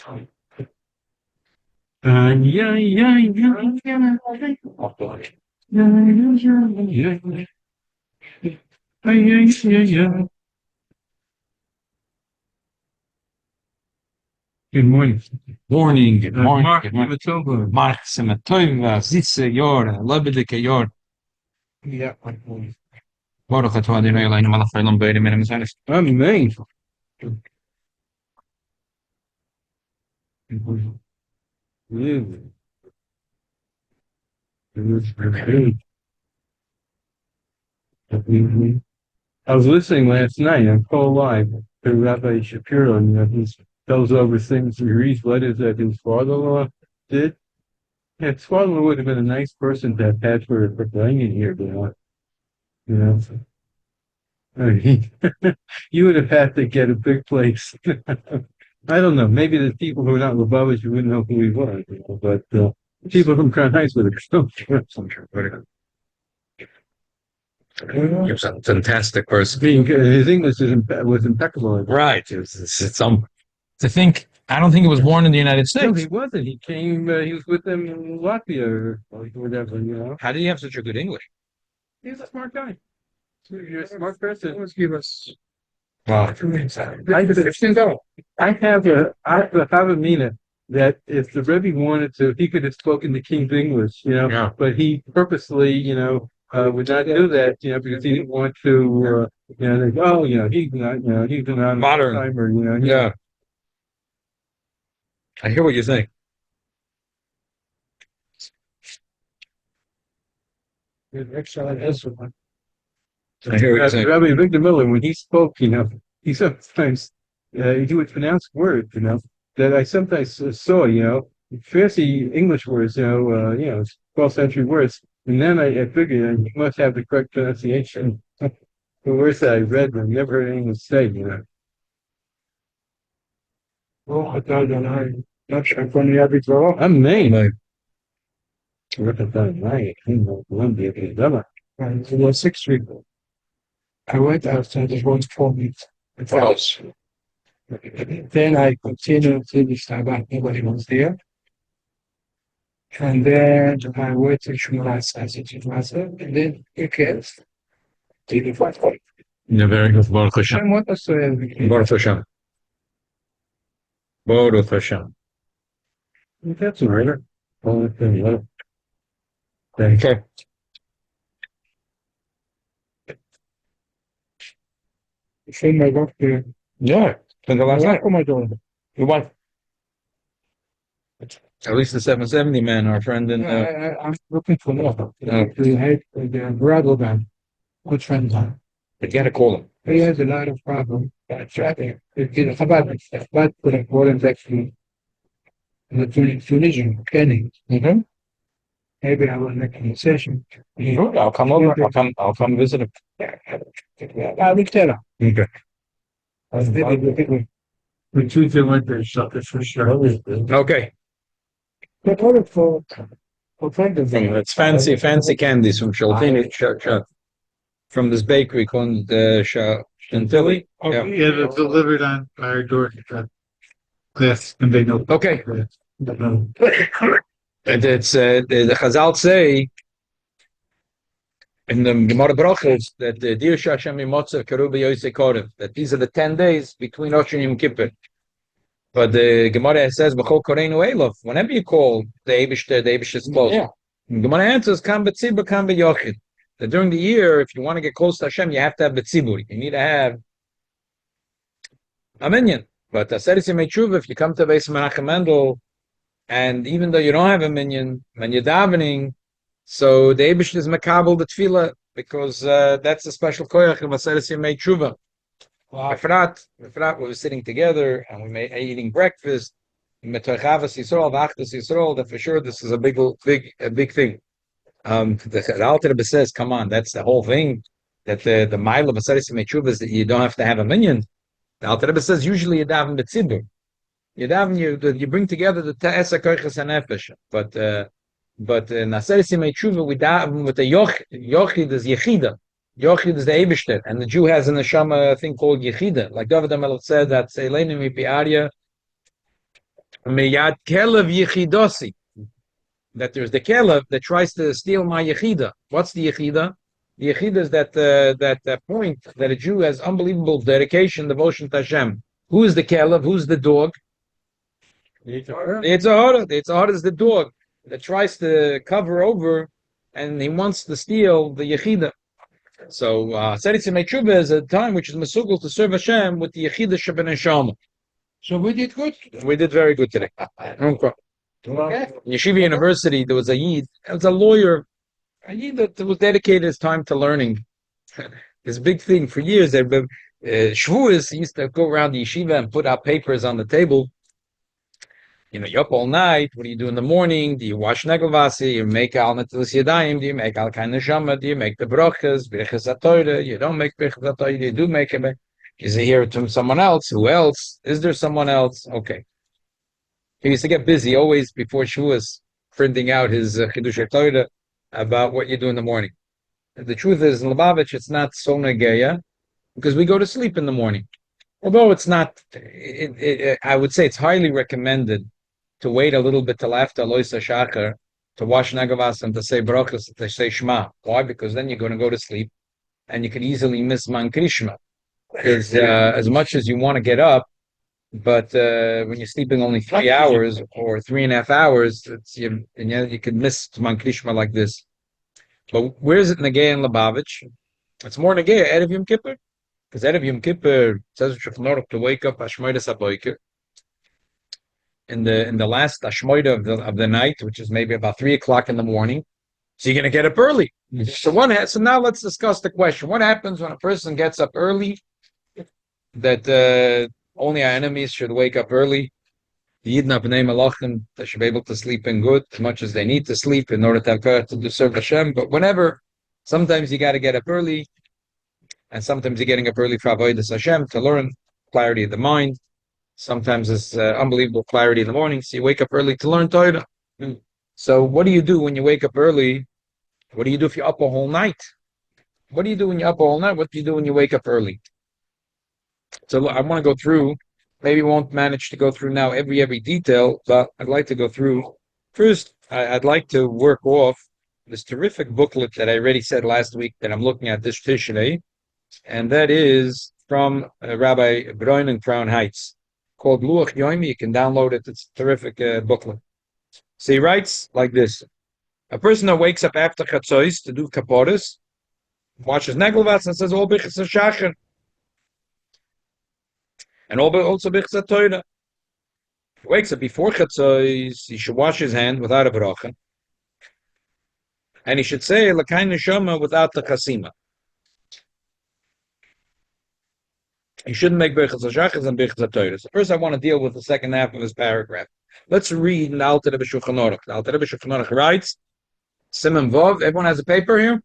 Yeah, yeah, yeah, yeah, yeah, yeah, yeah, yeah. Good morning. Morning, good morning, Mark, good morning. October. Mark Sematova, Zitze Yor, Lebedeke Yor, Yeah. Baruch Atah Adonai Eloheinu melech haolam b'olam min ha'mazanis. Amen. I was listening last night on Kollel to Rabbi Shapiro, he tells over things, he reads letters that his father-in-law did. Yeah, his father-in-law would have been a nice person to have had for bringing here, you know. You would have had to get a big place. I don't know. Maybe the people who are not Lubavitch, you wouldn't know who he was, but people from Crown Heights would have come. He was a fantastic person. His English was impeccable. Right. To think, I don't think he was born in the United No, States. he wasn't. He came. He was with them in Latvia or whatever. How did he have such a good English? He's a smart guy. You're a smart person. Wow. I have a Havamina that if the Rebbe wanted to, he could have spoken the King's English, Yeah. but he purposely, would not do that, because he didn't want to, think, oh, he's an Modern. timer, Yeah. I hear what you're saying. I hear what you're saying. Rabbi Victor Miller, when he spoke, he sometimes he would pronounce words, that I sometimes saw, fancy English words, 12th century words, and then I figured you must have the correct pronunciation. The words that I read, I never heard anyone say, I'm Maine. And it was 6 weeks. I went after the one 4 weeks. Then I continued to the Shabbat, nobody was there. And then I went to Shumras as a Shumras, and then it gets to the 5 weeks. Yeah, very good. Baruch Hashem. And what was Baruch Hashem. Baruch Hashem. That's all right. Okay. Send my wife there. Yeah. Spend the last night. What am I doing? Your wife. At least the 770 man, our friend in. I'm looking for more. The head, the brother man, good friend of You gotta call him. He has a lot of problems. Traffic. Chabad put a foreign vaccine in the Tunisian, Kenny. Mm-hmm. Maybe I will make a session. Good. I'll come over. I'll come visit him. I will tell her. Okay. The Tuesday, Wednesday, shut this for sure. Okay. But order for friends. It's fancy candies from Shaltini. From this bakery called Chantilly. Yeah. Yeah, they're delivered on our door. Yes, and they know. Okay. And it's the Chazal say in the Gemara Berachos that the Dir Hashem Yimotzer Keruba Yosei Korev, that these are the 10 days between Rosh and Yom Kippur. But the Gemara says B'chol Koreinu Elof, whenever you call the Eibush is close. Yeah. The Gemara answers Kam B'tzibur, Kam B'yochid. That during the year, if you want to get close to Hashem, you have to have B'tzibur. You need to have a minyan. But Aseres Yemei Tshuva, if you come to Beis Menachem Mendel, and even though you don't have a minyan, when you're davening, so the Eibush is makabel the tefillah, because that's a special koyach of Aseres Yemei Tshuva. Efrat, we were sitting together and we were eating breakfast. Metochavas Yisrael, V'achtas Yisrael. That for sure, this is a big thing. The Alter Rebbe says, "Come on, that's the whole thing. That the mile of Aseres Yemei Tshuva is that you don't have to have a minyan." The Alter Rebbe says, usually you daven b'tzibur. You bring together the Ta'esa Koiches and Nefesh. But in Aseres Yemei Tshuva we daven with the Yochid is Yechida. Yochid is the Eibishter, and the Jew has a neshama thing called Yechida. Like David HaMelech said that Seileinu Mipi Arya Miyad kelev yichidosi. That there's the kelev that tries to steal my yechida. What's the yechida? The yechida is that point that a Jew has unbelievable dedication, devotion to Hashem. Who is the kelev? Who's the dog? The Yitzhahara. The Yitzhahara is the dog that tries to cover over, and he wants to steal the yechida. So Seritz Meichuba is a time which is mesugel to serve Hashem with the yechida sheben neshama. So we did good. We did very good today. Okay. Okay. Yeshiva University, there was a Yid, it was a lawyer, a Yid that was dedicated his time to learning. This big thing for years. Shavuos used to go around the yeshiva and put out papers on the table. You're up all night. What do you do in the morning? Do you wash negelvasi? You make al netilas yadayim? Do you make al kain neshama? Do you make the brachas? Berachos HaTorah? You don't make berachos HaTorah. You do make it. Is it here from someone else? Who else? Is there someone else? Okay. He used to get busy always before Shavuos, printing out his Chidush Torah about what you do in the morning. The truth is, in Lubavitch, it's not so negeya because we go to sleep in the morning. Although it's not, I would say it's highly recommended to wait a little bit till after Alois HaShachar to wash Nagavas and to say Berachos, to say Shema. Why? Because then you're going to go to sleep and you can easily miss Man Krishma. Because as much as you want to get up, but when you're sleeping only 3 hours or 3.5 hours, you could miss Man Krishma like this. But where is it Negei in Lubavitch? It's more Negei Erev Yom Kippur. Because Erev Yom Kippur says to wake up Ashmoidas HaBoiker in the last Ashmoida of the night, which is maybe about 3 o'clock in the morning. So you're going to get up early. So now let's discuss the question. What happens when a person gets up early? That only our enemies should wake up early. The Yidna B'nai Malachim, they should be able to sleep in good as much as they need to sleep in order to have to do serve Hashem. But whenever, sometimes you got to get up early, and sometimes you're getting up early for Avodas Hashem to learn clarity of the mind. Sometimes it's unbelievable clarity in the morning, so you wake up early to learn Torah. So what do you do when you wake up early? What do you do if you're up a whole night? What do you do when you're up a whole night? What do you do when you wake up early? So I want to go through, maybe won't manage to go through now every detail, but I'd like to go through. First, I'd like to work off this terrific booklet that I already said last week that I'm looking at this Tishrei, and that is from Rabbi Broin in Crown Heights, called Luach Yoimi. You can download it. It's a terrific booklet. So he writes like this. A person that wakes up after Chatzois to do Kaporis, watches Negelvats and says, all Bichas HaShachar. And also Berachos HaTorah. He wakes up before Chatzois, he should wash his hand without a bracha. And he should say L'kain Neshama without the Chasima. He shouldn't make Berachos HaShachar and Berachos HaTorah. So first I want to deal with the second half of his paragraph. Let's read in the Alter Rebbe Shulchan Aruch. The Alter Rebbe Shulchan Aruch writes, Simon Vov, everyone has a paper here?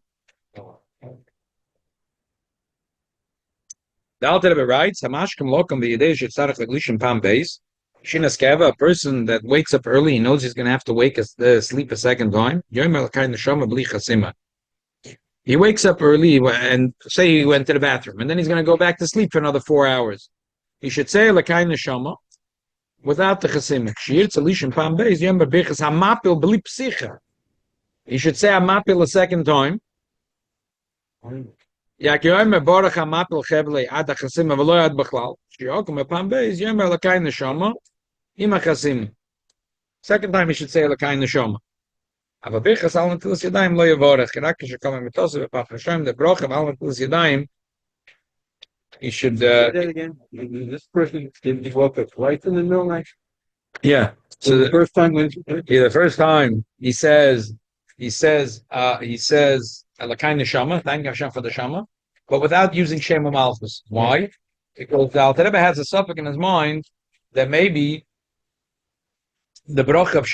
The Alter Rebbe writes, Hamashkim lokam v'yidei shetzarech l'glishim pam beis. Shinas keva, a person that wakes up early, he knows he's going to have to sleep a second time. Yomer l'kain neshama b'li chasima. He wakes up early and say he went to the bathroom, and then he's going to go back to sleep for another 4 hours. He should say l'kain neshama without the chasima. Shir tzalishim pam beis yomer b'chas hamapil b'li psicha. He should say hamapil a second time. Second time he should say L'kain Neshama. Aber Birchas al netilas yadayim lo yavorech. Rak shekam mitose v'pach Hashem the brocha al netilas yadayim. He should. Say that again. This person did woke up right in the middle of the night. Yeah. So the first time when the first time he says L'kain Neshama, thank Hashem for the Shama, but without using Shem Malchus. Why? Because the Alter Rebbe has a suffix in his mind that maybe the bracha of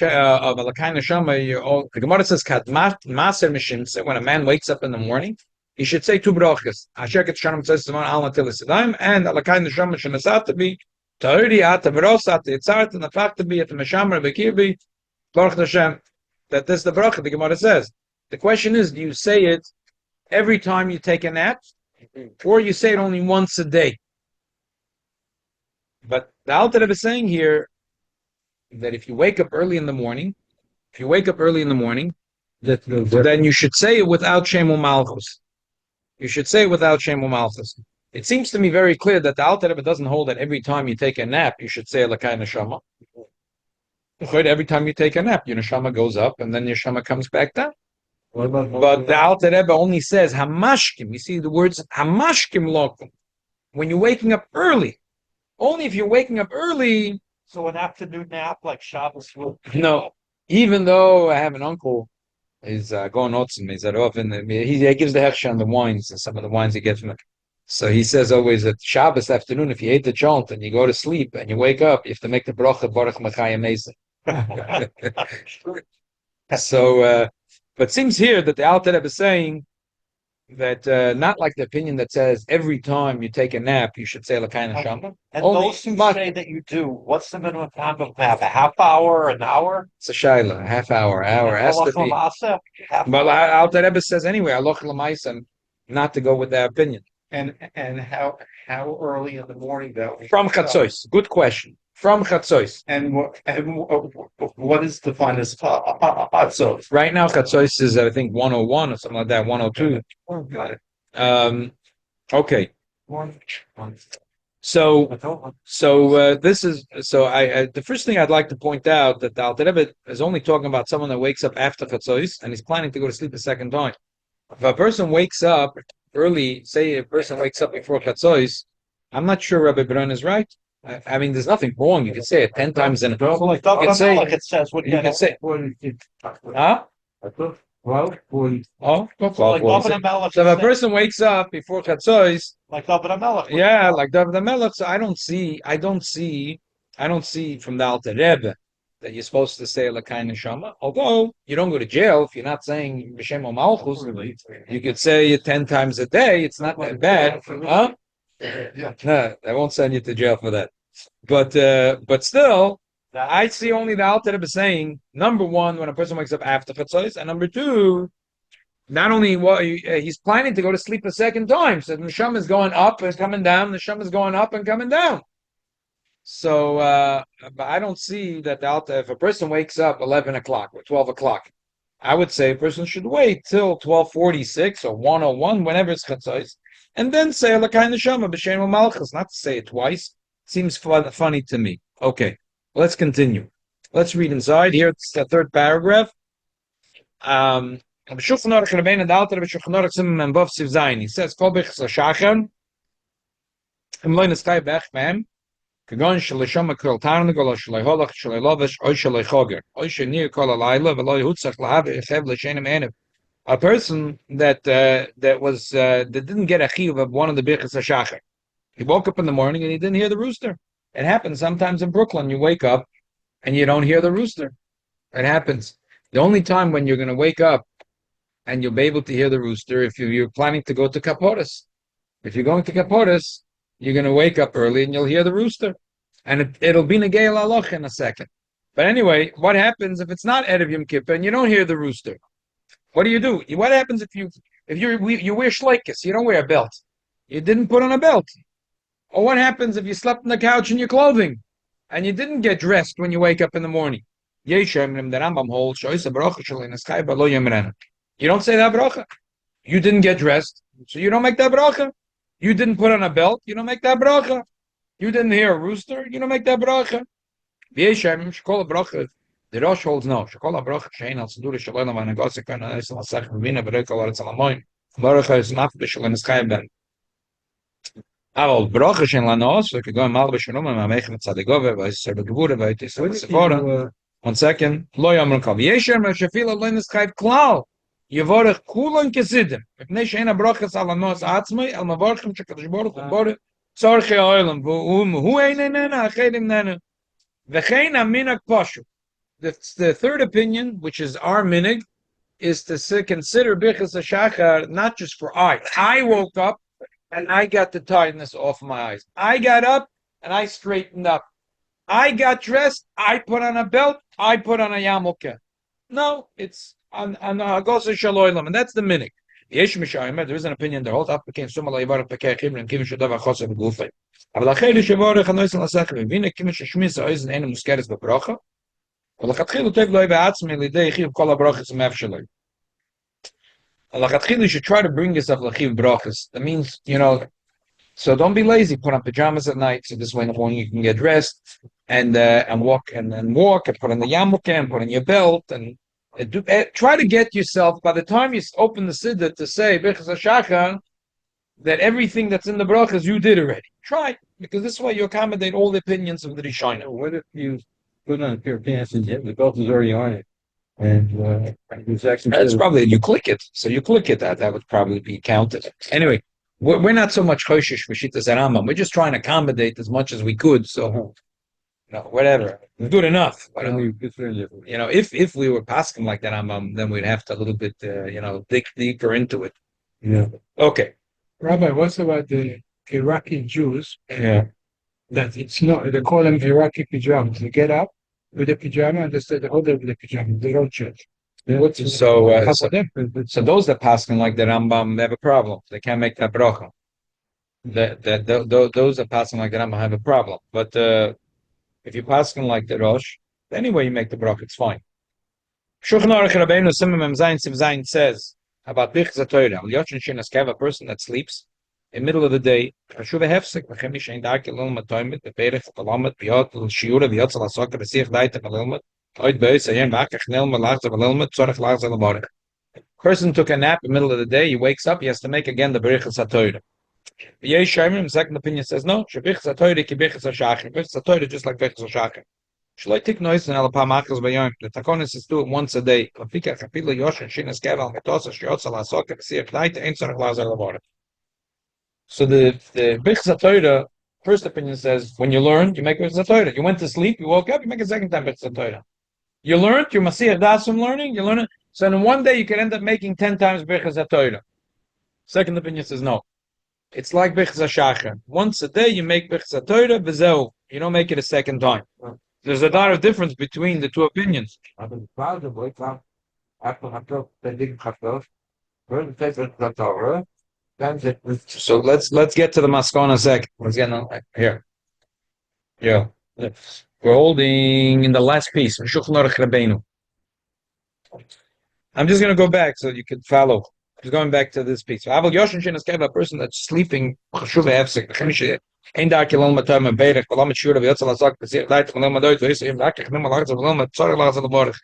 L'kain Neshama, the Gemara says Maser Mishimtze, when a man wakes up in the morning, he should say 2 brachas. Asher Ketzshanim says Simon Al Natilas Yadayim, and L'kain Neshama Shenasat to be Tahiri At Veros At Yitzart and the fact to be at the Meshamer Bekirbi Baruch Hashem. That this is the bracha the Gemara says. The question is, do you say it every time you take a nap, or you say it only once a day? But the Alter Rebbe is saying here, that if you wake up early in the morning, That's no then you should say it without Shemu Malchus. You should say it without Shemu Malchus. It seems to me very clear that the Alter Rebbe doesn't hold that every time you take a nap, you should say Elokai Neshama. Every time you take a nap, your neshama goes up and then your neshama comes back down. But the Alter Rebbe only says Hamashkim. You see the words Hamashkim Lokum. When you're waking up early, only if you're waking up early. So an afternoon nap like Shabbos will. No, even though I have an uncle, he's going otzim. He's at off, and he gives the hechsher on the wines and some of the wines he gets from it. So he says always at Shabbos afternoon, if you ate the chant and you go to sleep and you wake up, you have to make the bracha Baruch Mechayim Mesa. So, but it seems here that the Alter Rebbe is saying that not like the opinion that says every time you take a nap you should say L'kain Neshama. And those who say that you do, what's the minimum time of nap? A half hour, an hour? It's a shaila, a half hour, hour. Has to be. But Alter Rebbe says anyway, Aloch L'maisa, not to go with that opinion. And how early in the morning though? From Chatzos. Good question. From Chatzos. And what is defined as Chatzos? Right now, Chatzos is I think 101 or something like that, 102. Got it. Okay. So the first thing I'd like to point out that the Alter Rebbe is only talking about someone that wakes up after Chatzos and he's planning to go to sleep a second time. If a person wakes up early, say a person wakes up before Chatzos, I'm not sure Rabbi Baron is right. I mean, there's nothing wrong. You can say it 10 times in a So like it says, what you can say, huh? 12:40. Oh, Like David HaMelech so if a said, person wakes up before Chatzos, like David HaMelech. yeah, like David HaMelech, so I don't see from the Alter Rebbe that you're supposed to say L'kain Neshama. Although you don't go to jail if you're not saying B'Shem Malchus, you could say it 10 times a day. It's not that bad, huh? Yeah. No, I won't send you to jail for that. But still, I see only the Alter Rebbe saying, number one, when a person wakes up after Chatzos, and number two, not only he's planning to go to sleep a second time, so the neshama is going up and coming down, the neshama is going up and coming down. So, but I don't see that the Alter, if a person wakes up 11 o'clock or 12 o'clock, I would say a person should wait till 12:46 or 1:01, whenever it's Chatzos, and then say L'kain Neshama b'Shem Malchus, not to say it twice. Seems funny to me. Okay, let's continue. Let's read inside here. It's the third paragraph. He says, Kol b'chas l'shachar, im lo niskai b'ech b'hem, כגון שלשום כל תרנגול או שלא הולך שלא לובש או שלא חוגר או שניר כל הלילה ולא יהוצח להב יחב לשנים ענב. A person that didn't get a chiyuv of one of the birchas hashachar. He woke up in the morning and he didn't hear the rooster. It happens sometimes in Brooklyn. You wake up and you don't hear the rooster. It happens. The only time when you're going to wake up and you'll be able to hear the rooster if you're planning to go to Kaporis. If you're going to Kaporis, you're going to wake up early and you'll hear the rooster. And it'll be Negei Aloch in a second. But anyway, what happens if it's not Erev Yom Kippur and you don't hear the rooster? What do? What happens if you wear shleikus, you don't wear a belt? You didn't put on a belt. Or what happens if you slept on the couch in your clothing and you didn't get dressed when you wake up in the morning? You don't say that bracha. You didn't get dressed, so you don't make that bracha. You didn't put on a belt, you don't make that bracha. You didn't hear a rooster, you don't make that bracha. The Rosh holds no. One second. Yevorech kulon kesidim. Mipnei she'ena brachas ala nos atzmei, al mavorchim shekadosh baruch hu borech tzorchei ha'olam, v'hu einenena, achedim nena. V'chein ha'minag pashu. The third opinion, which is our minig, is to consider birchas hashachar not just for I. I woke up and I got the tiredness off my eyes. I got up and I straightened up. I got dressed, I put on a belt, I put on a yarmulke. No, it's on Gosa Shaloilam, and that's the minig. There is an opinion that holds up became Sumalay Barak Pekachim and Kim Shadava Chosa Gufay. Avalachel Shavorech and Noisel Asakrim, Vina Kim Shashmis, Oizen, and Muscaris Babracha, You should try to bring yourself lachiv brachas. That means, so don't be lazy. Put on pajamas at night, so this way in the morning you can get dressed and walk and walk and put on the yarmulke and put on your belt and try to get yourself by the time you open the siddur to say Berachos HaShachar that everything that's in the brachas you did already. Try, because this way you accommodate all the opinions of the RIshon. What if you put on a pair of pants and the belt is already on it? And it's actually That's probably, you click it. So you click it, that would probably be counted. Anyway, we're not so much choshish for Shittas Rambam. We're just trying to accommodate as much as we could. So, whatever. Good enough. If we were passing like that Rambam, then we'd have to a little bit, dig deeper into it. Yeah. Okay. Rabbi, what's about the Iraqi Jews? Yeah. That it's not, they call them Iraqi pajamas. They get up with the pajama and they stay the whole day with the pajama. They don't change. So those that passing like the Rambam, they have a problem. They can't make that bracha. Those that passing like the Rambam have a problem. But if you're passing like the Rosh, anyway you make the bracha, it's fine. Shulchan Aruch Rabbeinu Simon Mem Zayin Siv Zayin says about Birchas HaTorah, Al Yochin Shinas Kev, a person that sleeps in the middle of the day, Hashuv Hefsek, V'chem Yishein Darki Lilmat Toimet, V'perech V'kalamet, V'yot L'Shiura, V'yot L'Asokah, V'siach Daita V'lilmat, Oid Beis Ayem V'akach Nilma Lachza V'lilmat, Tzorech Lachza L'Borech. Person took a nap in the middle of the day, he wakes up, he has to make again the Birchas HaTorah. V'yei Shomrim, second opinion says no, Shebirchas HaTorah ki Birchas HaShachar. Birchas HaTorah just like Birchas HaShachar. Shloi tik nois in alapam achas b'yom. The takonis is do it once a day. Lafika chapila yoshin shinas keval metosa shiotza lasoka v'siyach daita ein tzarech lazar l'vorech. So the Birchas HaTorah, first opinion says, when you learn, you make Birchas HaTorah. You went to sleep, you woke up, you make a second time Birchas HaTorah. You learned, you're Masiyach das from learning, you learn it. So in one day you can end up making 10 times Birchas HaTorah. Second opinion says no. It's like Birchas HaShachar. Once a day you make Birchas HaTorah, v'zeu. You don't make it a second time. There's a lot of difference between the two opinions. So let's get to the Maskana second. Let's get here. Yeah. We're holding in the last piece. Shulchan Aruch Rabbeinu. I'm just going to go back so you can follow. Just going back to this piece. A person that's sleeping, Ein da kelon mit dem Berg, weil mit Shure wird soll sagen, dass Leute von dem Deutsch ist, im Tag ich nehme langsam mit Sorge langsam Borg.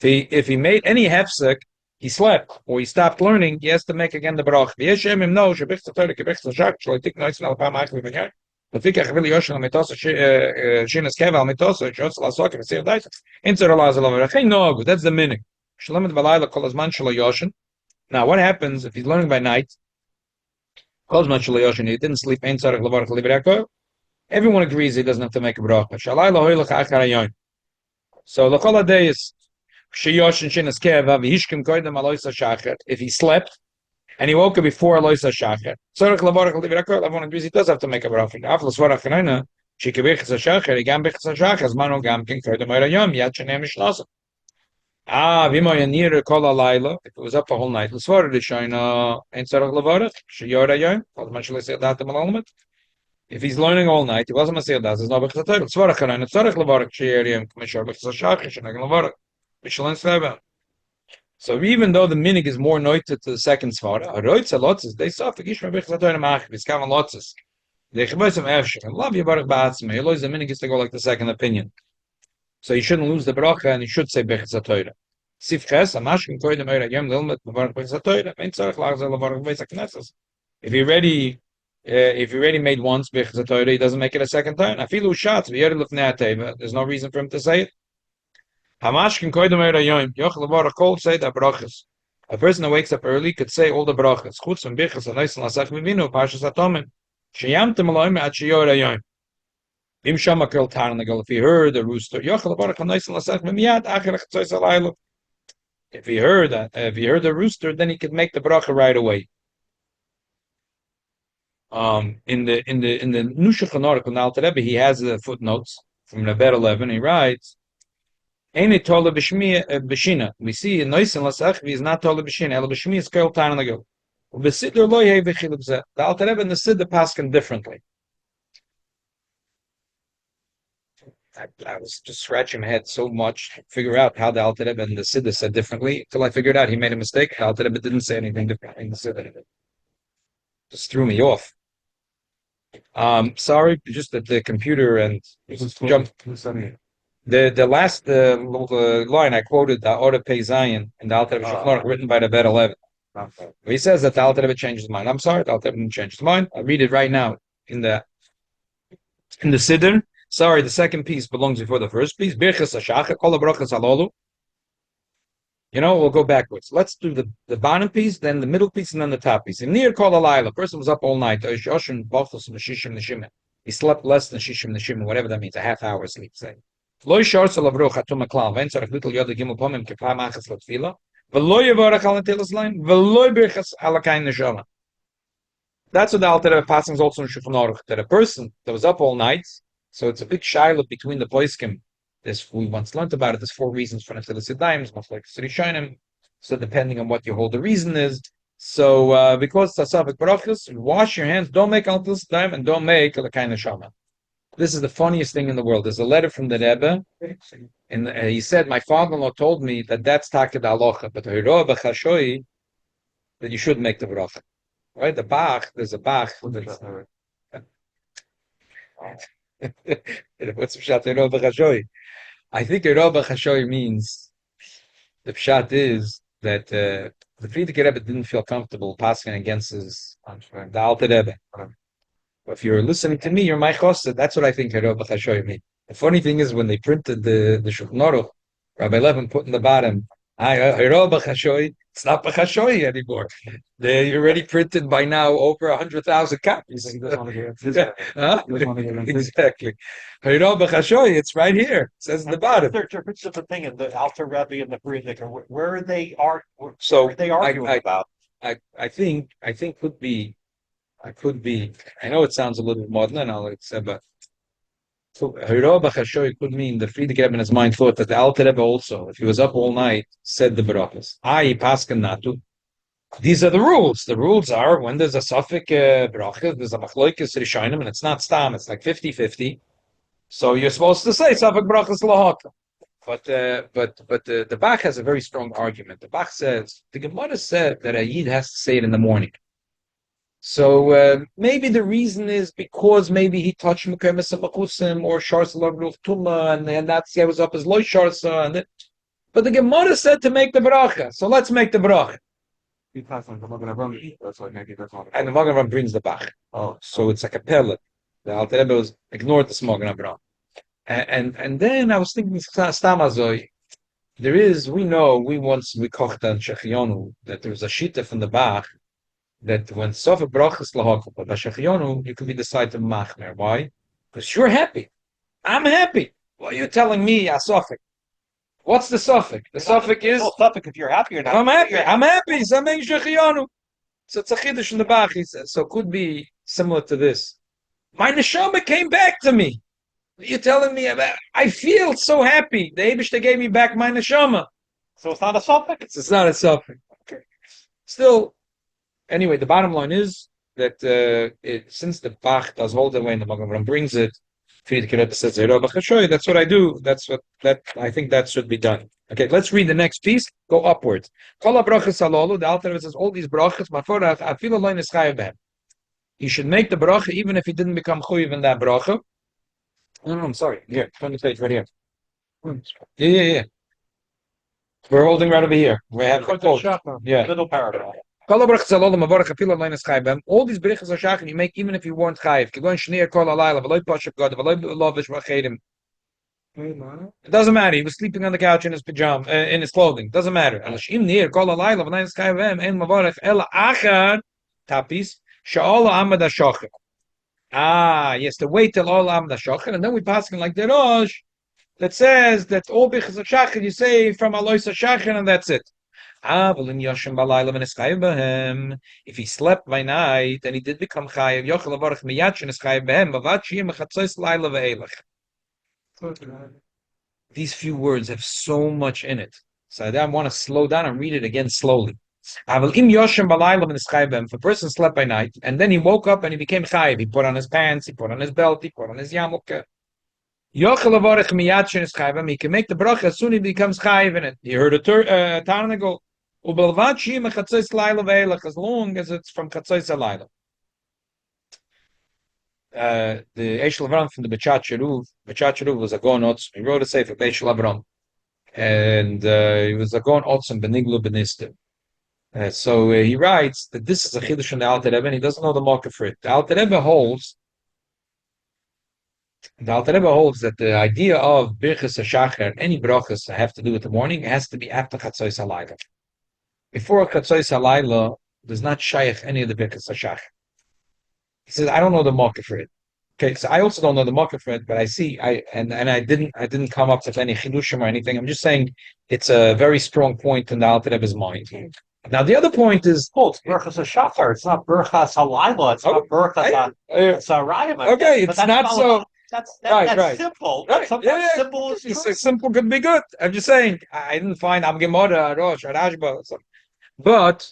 If he made any hefsek, he slept or he stopped learning, he has to make again the brach. Wie shem im no, shebich tore kebich shak, shlo tik nice na paar mal mit ja. Da fik ich will yoshn mit das schönes kevel mit das, ich soll sagen, dass Leute in zur langsam aber kein no, that's the meaning. Shlomet balayla kol azman shlo yoshn. Now what happens if he's learning by night? He didn't sleep. Everyone agrees he doesn't have to make a bracha. So the whole day is if he slept and he woke up before Aloisa Shachar. Everyone agrees he does have to make a bracha. If it was up a whole night, if he's learning all night, he wasn't Masir Das, there's no So even though the minig is more noited to the second svara, they suffer. Love you, Baruch Ba'atzme. The minig is to go like the second opinion. So you shouldn't lose the bracha, and you should say Birchas HaTorah. Sifches, Amashkin Koydem Eira Yom Lilmet Mevarach Birchas HaTorah. Ein Tzarech Lachzer Levarach Beis HaKnesses. If he already made once Birchas HaTorah, he doesn't make it a second time. Afilu Shatz V'Yer Lefnei HaTeva. There's no reason for him to say it. Hamashkin Koydem Eira Yom Yoch Levarach Kol say the brachas. A person that wakes up early could say all the brachas. Chutz from Birchas HaNoisen Lasach Mivinu Parshas HaTomim. Sheyamtem Elohim Ad Sheyor Yom. If he heard the rooster, if he heard the rooster, then he could make the bracha right away. In the Nushulchan Aruch on Alter Rebbe, he has the footnotes from Rebbe 11. He writes, "Ain't tola b'shina." We see in Noisin Lasachvi is not tola b'shina. El b'shmi is kol tarnagel. B'siddur lo yehi v'chilub zeh. The Alter Rebbe and the Siddur paskin differently. I was just scratching my head so much to figure out how the Alter Rebbe and the Siddur said differently until I figured out he made a mistake. The Alter Rebbe didn't say anything different in the Siddur. Just threw me off. Sorry, just that the computer and jumped. The last line I quoted, the Order Pei Zion in the Alter Rebbe Shulchan Aruch, written by the Bet 11. He says that the Alter Rebbe changed his mind. I'm sorry, the Alter Rebbe didn't change his mind. I'll read it right now in the Siddur. Sorry, the second piece belongs before the first piece. Berachos Hashachar, Kol Berachos Halolu. We'll go backwards. Let's do the bottom piece, then the middle piece, and then the top piece. In near Kol Halayla, person was up all night. He slept less than Shishim Neshim, whatever that means, a half hour sleep, say. Lo yishar tzol avruch atum aklal, vein tzarech little yod gimel pomim kepah machas latfila, v'lo yivarach al netilas laim, v'lo yibirchas alakain neshama. That's what the Alter Rebbe passing is also in Shulchan Aruch, that a person that was up all night, so it's a big shiloh between the poskim. We once learned about it. There's 4 reasons for Netilas Yadayim, much like RIshon. So depending on what you hold the reason is. So because it's a Safek Berachos, wash your hands, don't make Netilas Yadayim, and don't make Alakain neshama. This is the funniest thing in the world. There's a letter from the Rebbe, and he said, my father-in-law told me that that's Taked Alocha, but Hiro B'Chashoi, that you should make the bracha. Right? The Bach, there's a Bach. What's Pshat Hiro B'Chashoi? I think Hiro B'Chashoi means, the Pshat is that the Frierdiker Rebbe didn't feel comfortable passing against the Alter Rebbe. If you're listening to me, you're my chosed. That's what I think Hiro B'Chashoi means. The funny thing is, when they printed the Shulchan Aruch, Rabbi Levin put in the bottom, Hiro B'Chashoi, it's not B'Chashoi anymore. They already printed by now over 100,000 copies. Exactly. Hiro B'Chashoi, it's right here. It says in the bottom. There's a thing in the Alter Rebbe and the Frierdiker. Where are they arguing about? I think could be. I know it sounds a little modern, and I'll say, but Hiro B'Chashoi could mean the Frierdiker Rebbe in his mind thought that the Alter Rebbe also, if he was up all night, said the Berachos. Paskan Natu. These are the rules. The rules are when there's a Safek Berachos, there's a Machloikis Rishonim, and it's not Stam, it's like 50-50. So you're supposed to say Safek Berachos Lahaka. But the Bach has a very strong argument. The Bach says, the Gemara said that a Yid has to say it in the morning. So maybe the reason is because maybe he touched Mekemes Makusim or Sharsa Lavruf Tuma, and that's he was up as Loy Sharsa. But the Gemara said to make the bracha, so let's make the bracha. And the Magen Avraham brings the Bach. So it's a cappella. The Alter Rebbe was ignored the Magen Avraham. And then I was thinking, Stamazoi, we kochta and Shechionu, that there was a shita from the Bach, that when Sofa Brachas Lahakal, but Bashachiyonu, you can be decided to Machmer. Why? Because you're happy. I'm happy. Well, you're telling me Asofik. What's the suffix? The suffix is suffix if you're happy or not. I'm happy. Sameng Shechiyonu. So it's a chiddush in the Bach, he says. So it could be similar to this. My neshama came back to me. You're telling me about I feel so happy. The Eibishter gave me back my neshama. So it's not a suffix? It's not a suffix. Okay. Still, anyway, the bottom line is that since the Bach does hold the way and the Magen Avraham brings it, says, that's what I do. I think that should be done. Okay, let's read the next piece. Go upwards. The Alter Rebbe says all these brachas, you should make the bracha even if he didn't become chuyiv in that bracha. No, I'm sorry. Here, turn the page right here. Yeah. We're holding right over here. We have Middle paragraph. All these brichas are shachin you make even if you weren't chayiv. It doesn't matter. He was sleeping on the couch in his pajama, in his clothing. Doesn't matter. Yes, to wait till all amad shachar, and then we pass like the Rosh that says that all brichas are shachin you say from alois shachin and that's it. If he slept by night and he did become chayiv, these few words have so much in it. So I want to slow down and read it again slowly. If a person slept by night and then he woke up and he became chayiv, he put on his pants, he put on his belt, he put on his yarmulke. Yochel avarich miyad shenis chayvim. He can make the bracha as soon as he becomes chayv in it. You heard a tarnagol. Ubelvad shim chatzos laila ve'elach, as long as it's from chatzos laila. The Eish Lavram from the Bechat Sheruv was a Gon Otzim. He wrote a sefer, Eish Lavram. And he was a Gon Otzim Beniglu Benistim. So he writes that this is a Chiddush in the Alter Rebbe, and he doesn't know the market for it. The Alter Rebbe holds that the idea of Birchas HaShachar, any brachas that have to do with the morning, has to be after Chatzos HaLayla. Before Chatzos HaLayla, does not shaykh any of the Birchas HaShachar. He says, I don't know the market for it. Okay, so I also don't know the market for it, but I didn't come up with any chidushim or anything. I'm just saying it's a very strong point in the Alter Rebbe's mind. Now the other point is, it's Berachos HaShachar. It's not Berachos HaLayla. It's not Berachos HaRayim. Okay, it's not so. That's right. simple. Right. Sometimes simple is true. Simple could be good. I'm just saying I didn't find Am Gemara, Rosh, Rashba, but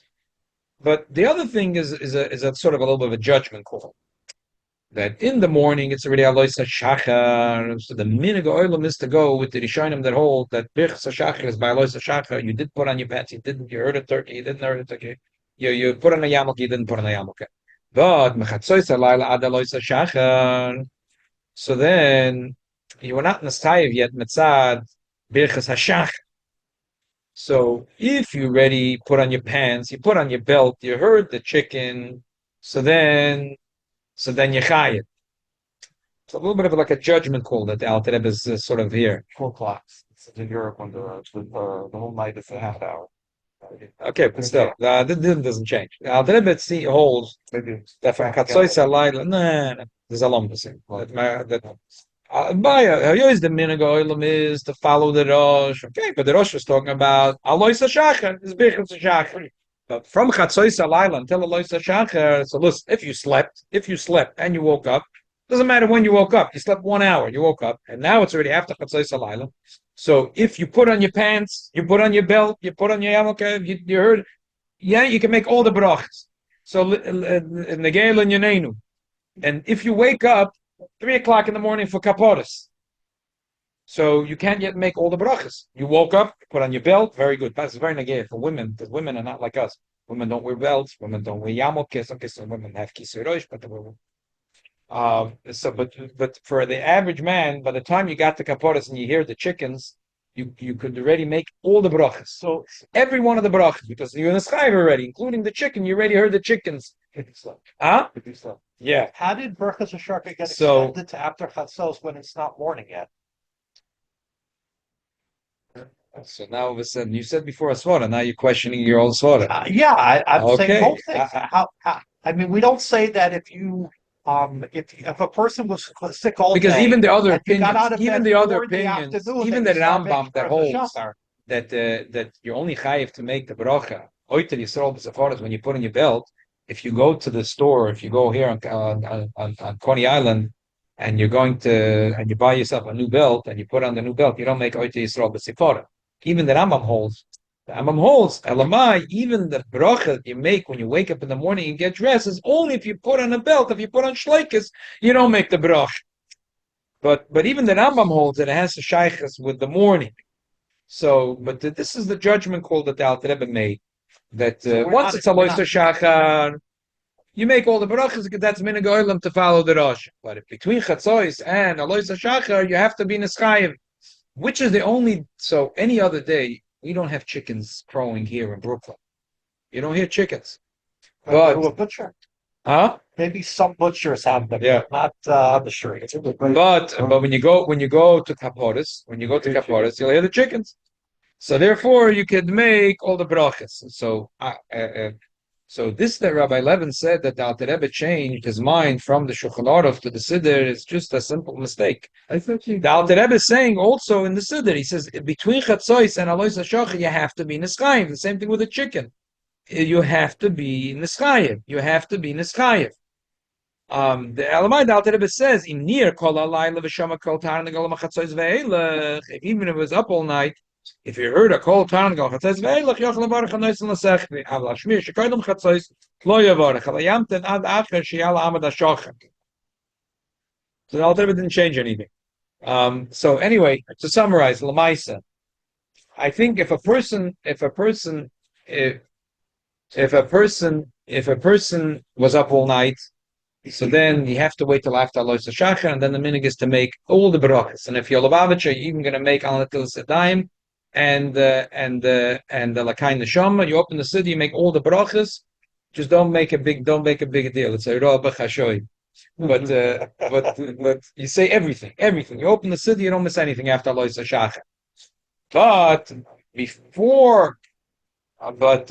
the other thing is a sort of a little bit of a judgment call. That in the morning it's already Alois HaShachar. So the minhag oilam is to go with the Rishonim that hold that Birchas HaShachar is by Alois HaShachar. You did put on your pants, you heard a turkey, you didn't hear a turkey. You put on a yarmulke, you didn't put on a yarmulke. But Mechatzois HaLayla ad Alois HaShachar. So then you were not Nastayev yet Metzad Birchas HaShachar. So if you already put on your pants, you put on your belt, you heard the chicken, so then you chayit. It's a little bit of like a judgment call that the Alter Rebbe is sort of here. 4 o'clock. It's in Europe when the whole night is a half hour. Okay, but still, that doesn't change. The Alter Rebbe holds that from Katzois HaLayla, there's a lump of the minhag oilam is to follow the Rosh. Okay, but the Rosh was talking about Alois HaShachar, is Birchas HaShachar. But from Chatzos HaLayla until Alois HaShachar, so listen, if you slept and you woke up, doesn't matter when you woke up, you slept 1 hour, you woke up, and now it's already after Chatzos HaLayla. So if you put on your pants, you put on your belt, you put on your yarmulke, you heard, you can make all the brachas. So Negel and Yanenu. And if you wake up 3 o'clock in the morning for kaporos, so you can't yet make all the brachas. You woke up, put on your belt, very good. That's very negay for women, because women are not like us. Women don't wear belts, women don't wear yarmulkes. Okay, so women have Kesui HaDam, but the women. But for the average man, by the time you got to kaporos and you hear the chickens, you could already make all the brachas. So every one of the brachas, because you're in the sky already, including the chicken, you already heard the chickens. Huh? Yeah. How did Berachos HaShachar get extended to after Chatzos when it's not morning yet? So now all of a sudden, you said before a svara, now you're questioning your own svara. I'm saying both things. I mean, we don't say that if if a person was sick all day, because even the other opinions, even the Rambam that holds that you're only chayiv to make the bracha oitel yisrael b'safaras when you put on your belt. If you go to the store, if you go here on Coney Island, and you're going to and you buy yourself a new belt and you put on the new belt, you don't make oitel yisrael b'sifara. Even the Rambam holds. The Rambam holds, Elamai, even the bracha that you make when you wake up in the morning and get dressed is only if you put on a belt. If you put on shleikus, you don't make the bracha. But even the Rambam holds that it has to shaykhs with the morning. So, but this is the judgment call that the Alter Rebbe made. That once it's Alois HaShachar, you make all the brachas, that's minhag oilam to follow the Rosh. But if between Chatzos and Alois HaShachar, you have to be Neschayev. Which is the only, so any other day, we don't have chickens crowing here in Brooklyn. You don't hear chickens. But a butcher. Huh? Maybe some butchers have them, not the street. But when you go to Kaporis, you'll hear the chickens. So therefore, you could make all the brachas. So this that Rabbi Levin said that the Alter Rebbe changed his mind from the Shulchan Aruch to the Siddur is just a simple mistake. The Alter Rebbe is saying also in the Siddur, he says between Chatzos and Alois HaShachar you have to be Neschayev. The same thing with the chicken. You have to be Neschayev. The Elamai, the Alter Rebbe says in near Kollel v'shama kol tarnagol machatzos ve'elech. Even if it was up all night. If you heard a kol tarnagol chatzos ve'elach, yochel avarach hanoisen l'sechvi. Aval hashmir shekoydem chatzos lo yavarach. Alayamten ad acher sheyal amad hashochem. So the Alter Rebbe didn't change anything. So anyway, to summarize, Lamaisa, I think if a person was up all night, so then you have to wait till after Alois Shachar, and then the minig is to make all the Berachos. And if you're Lubavitcher, you're even going to make Al Natil Sedayim and the Lakai Neshama. You open the city, you make all the Berachos. Just don't make a big deal. It's a Roa B'Chashoy. But you say everything. You open the city, you don't miss anything after Alois Shachar. But before Alois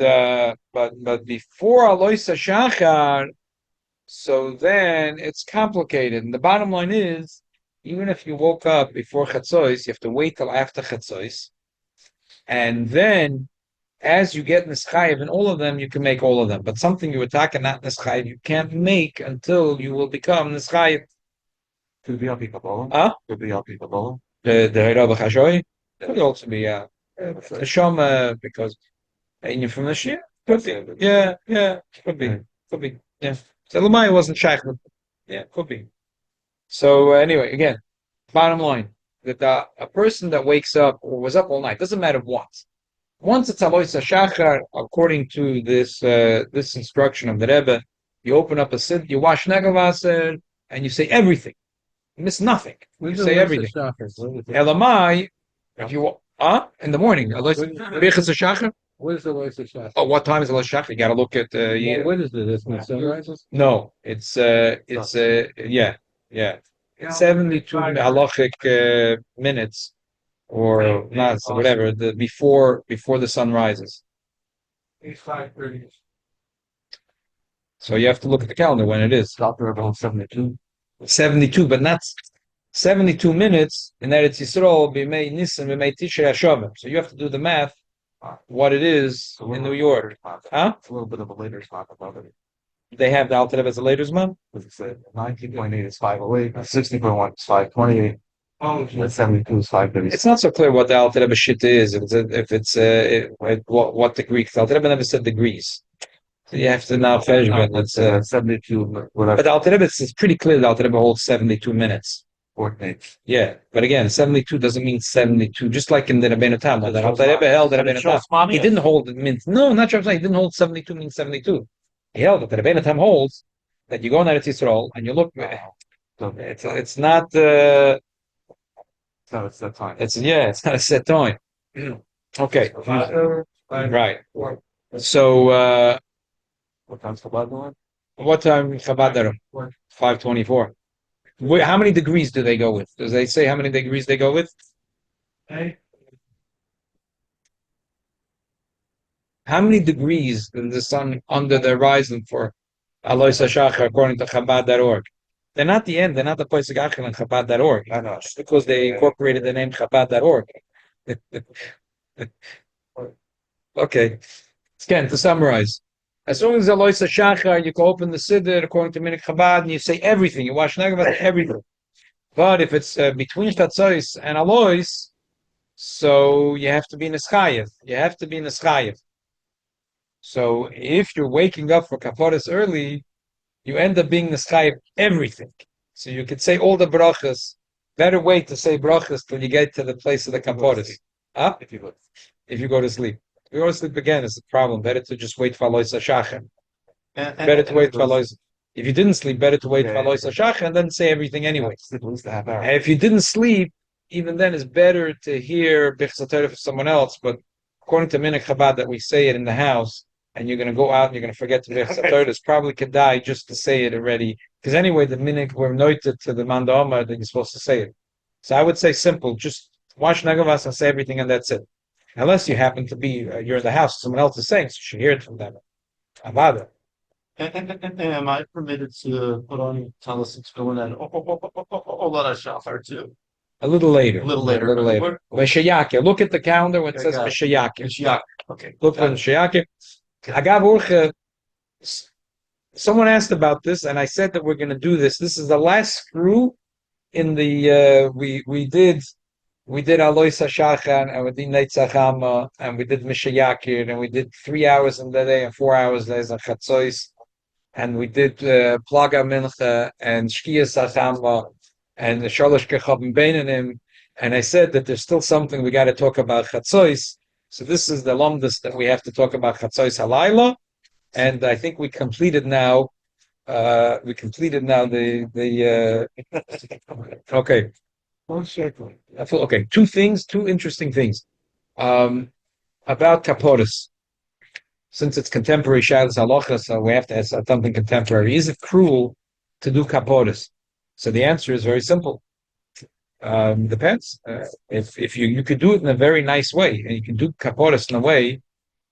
Shachar, so then it's complicated. And the bottom line is, even if you woke up before Chatzos, you have to wait till after Chatzos. And then, as you get Nischayev in all of them, you can make all of them. But something you attack and not Nischayev, you can't make until you will become Nischayev. Could be Alpi Kabbalah. Could be Alpi Kabbalah. The Rabbi Chashoy could also be Shom because you're from the Shia. Could be. Yeah, could be. Yeah. So Lamai wasn't shaykh. Yeah, could be. So anyway, again, bottom line that a person that wakes up or was up all night, doesn't matter once. Once it's Alois Shachar, according to this instruction of the Rebbe, you open up a sid, you wash Negavaser, and you say everything. You miss nothing. You say everything. Elamai, if you in the morning, Alois Shachar. What is the Alois Shachar? Oh, what time is Alois Shachar? You got to look at what is it? Is it sunrises? No, it's 72 halachic minutes or not, whatever, before the sun rises. It's 5:30. So you have to look at the calendar when it is. Stop there about 72. 72, but not 72 minutes in Eretz Yisrael, b'mei Nisan, b'mei Tishrei HaShavim. So you have to do the math, what it is in New York. Huh? It's a little bit of a later spot above it. They have the Alter Rebbe as a later month? As I said, 19.8 is 508, 60.1 is 528, and 72 is 530. It's not so clear what the Alter Rebbe shit is, what the Greek. The Alter Rebbe never said degrees. So you have to now measure it. 72, whatever. But the Alter Rebbe, it's pretty clear the Alter Rebbe holds 72 minutes. Coordinates. Yeah, but again, 72 doesn't mean 72. Just like in the Rabbeinu Tam, the Alter Rebbe held the Rabbeinu Tam. He didn't hold it means no, not sure. He didn't hold 72 means 72. He held that the Rabbeinu Tam holds that you go in Eretz Yisrael and you look. It's not. So it's that time. It's not a set time. Okay, right. So What time's Chabad going? what time Chabad are 5:24? How many degrees do they go with? Does they say how many degrees they go with? Hey, How many degrees in the sun under the horizon for Alois HaShachar according to Chabad.org? They're not the end. They're not the place of Achel and Chabad.org. I know. Just because they incorporated the name Chabad.org. Okay. Again, to summarize. As soon as Alois HaShachar, you can open the Siddur according to Minik Chabad and you say everything. You wash Negavat, everything. But if it's between Chatzos and Alois, so you have to be Neschayev. So if you're waking up for Kaporis early, you end up being Neschayev everything. So you could say all the brachas. Better wait to say brachas till you get to the place of the Kaporis. Huh? If you look. If you go to sleep. If you go to sleep again, it's a problem. Better to just wait for Alois HaShachar. Better to wait for Alois. If you didn't sleep, better to wait for Alois HaShachar and then say everything anyway. At least a half hour. And if you didn't sleep, even then it's better to hear Bichsat Torah for someone else. But according to Minik Chabad that we say it in the house, and you're going to go out and you're going to forget to Bichsat Torah, it's probably kedai just to say it already. Because anyway, the Minik were noted to the Manda Omar that you're supposed to say it. So I would say simple, just wash Nagavas and say everything and that's it. Unless you happen to be, you're in the house, someone else is saying, so you should hear it from them. Avada. Am I permitted to put on Talis and fill in that Olat HaShachar too? A little later. A little later. Meshayake. Look at the calendar when it says Meshayake. Meshayake. Okay. Look for Meshayake. Agav Urcha. Someone asked about this, and I said that we're going to do this. This is the last screw in the. We did Alois HaShachar, and we did Neitzach Hama, and we did Meshayake, and we did 3 hours in the day and 4 hours days on Chatzois, and we did Plaga Mincha and Shkiyas Achama. and the Shalosh Kechavim Beinenim, and I said that there's still something we got to talk about Chatzois. So this is the longest that we have to talk about Chatzois Halayla, and I think we completed now. The okay. Okay, two interesting things about kaporis. Since it's contemporary shalos halacha, so we have to ask something contemporary. Is it cruel to do kaporis? So the answer is very simple. Depends. If you could do it in a very nice way, and you can do kaporis in a way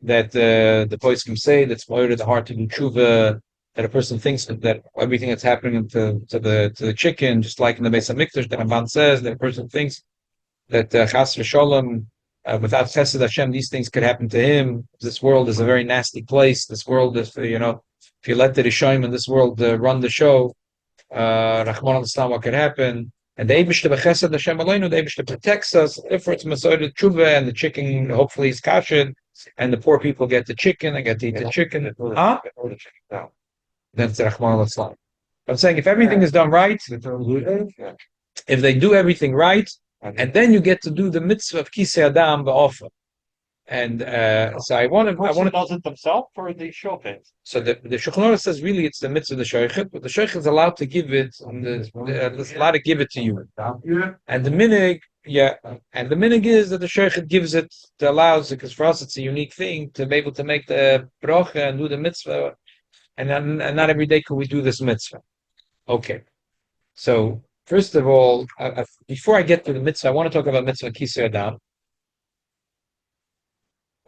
that the boys can say that's more the heart to do tshuva, that a person thinks that everything that's happening to the chicken, just like in the Beis Hamikdash, that Ramban says that a person thinks that chas v'sholem, without chesed Hashem, these things could happen to him. This world is a very nasty place. This world is, if you let the RIshon in this world run the show, Rahman al-Islam, what could happen? And the Eibishter b'chesed Hashem aleinu, the Eibishter protects us. Therefore, it's Masoret Tshuva, and the chicken hopefully is kashed, and the poor people get the chicken, and get to eat the chicken. Huh? Then it's Rahman al-Islam. I'm saying if everything is done right, if they do everything right, and then you get to do the mitzvah of Kesui HaDam ba'ofa. And so I want to does it themselves or the showcase? So the Shulchan Aruch says really it's the mitzvah of the shaychet, but the shaychet is allowed to give it, allowed to give it to you. And the minig, is that the shaychet gives it, allows it, because for us it's a unique thing to be able to make the bracha and do the mitzvah, and not every day can we do this mitzvah. Okay, so first of all, before I get to the mitzvah, I want to talk about mitzvah Kesui HaDam.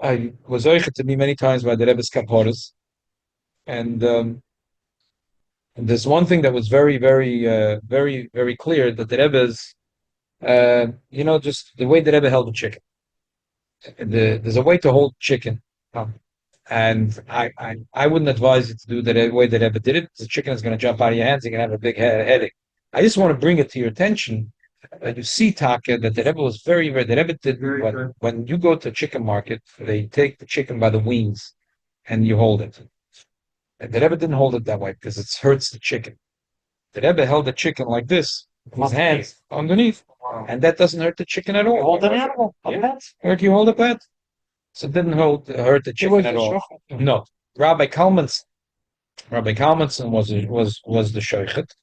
I was oichet to be many times by the Rebbe's kaporas, and there's one thing that was very, very, very, very clear, that the Rebbe's, just the way the Rebbe held the chicken. There's a way to hold chicken, and I wouldn't advise you to do the way the Rebbe did it. The chicken is going to jump out of your hands. You're going to have a big headache. I just want to bring it to your attention. You see, Taka, that the Rebbe was very, very. The Rebbe did when you go to a chicken market, they take the chicken by the wings, and you hold it. And the Rebbe didn't hold it that way because it hurts the chicken. The Rebbe held the chicken like this, with his hands underneath, and that doesn't hurt the chicken at all. Hold an animal, Where do you hold a pet? So it didn't hurt the chicken at all. No, Rabbi Kalmanson was the shaychet.